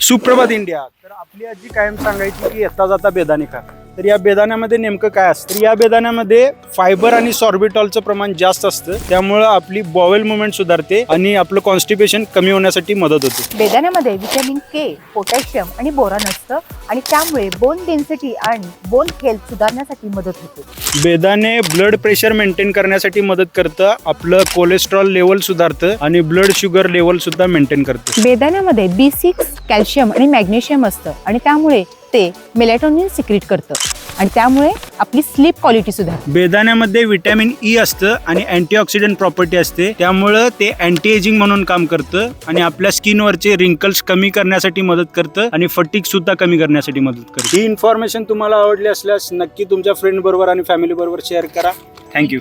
सुप्रभात इंडिया. तर आपली आजी कायम सांगायची की येता जाता बेदाणे खा. तर या बेदाण्यामध्ये नेमकं काय असतं, तर या बेदाण्यामध्ये फायबर आणि सॉर्बिटॉलचं प्रमाण जास्त असतं. त्यामुळं आपली बॉवेल मुवमेंट सुधारते आणि आपलं कॉन्स्टिपेशन कमी होण्यासाठी मदत होते. बेदाण्यामध्ये व्हिटॅमिन के, पोटॅशियम आणि बोरॉन असतं आणि त्यामुळे बोन डेन्सिटी आणि बोन हेल्थ सुधारण्यासाठी मदत होते. बेदाणे ब्लड प्रेशर मेंटेन करण्यासाठी मदत करतं, आपलं कोलेस्ट्रॉल लेवल सुधारतं आणि ब्लड शुगर लेवल सुद्धा मेंटेन करतं. बेदाण्यामध्ये B6, कॅल्शियम आणि मॅग्नेशियम असतं आणि त्यामुळे ते मेलॅटोनिन सिक्रीट करतं आणि त्यामुळे आपली स्लीप क्वालिटी सुधारते. बेदाण्यामध्ये व्हिटॅमिन ई असतं आणि अँटीऑक्सिडंट प्रॉपर्टी असते, त्यामुळं ते अँटी एजिंग म्हणून काम करतं आणि आपल्या स्किनवरचे रिंकल्स कमी करण्यासाठी मदत करतं आणि फटीग सुद्धा कमी करण्यासाठी मदत करतं. ही इन्फॉर्मेशन तुम्हाला आवडली असल्यास नक्की तुमच्या फ्रेंड बरोबर आणि फॅमिली बरोबर शेअर करा. थँक्यू.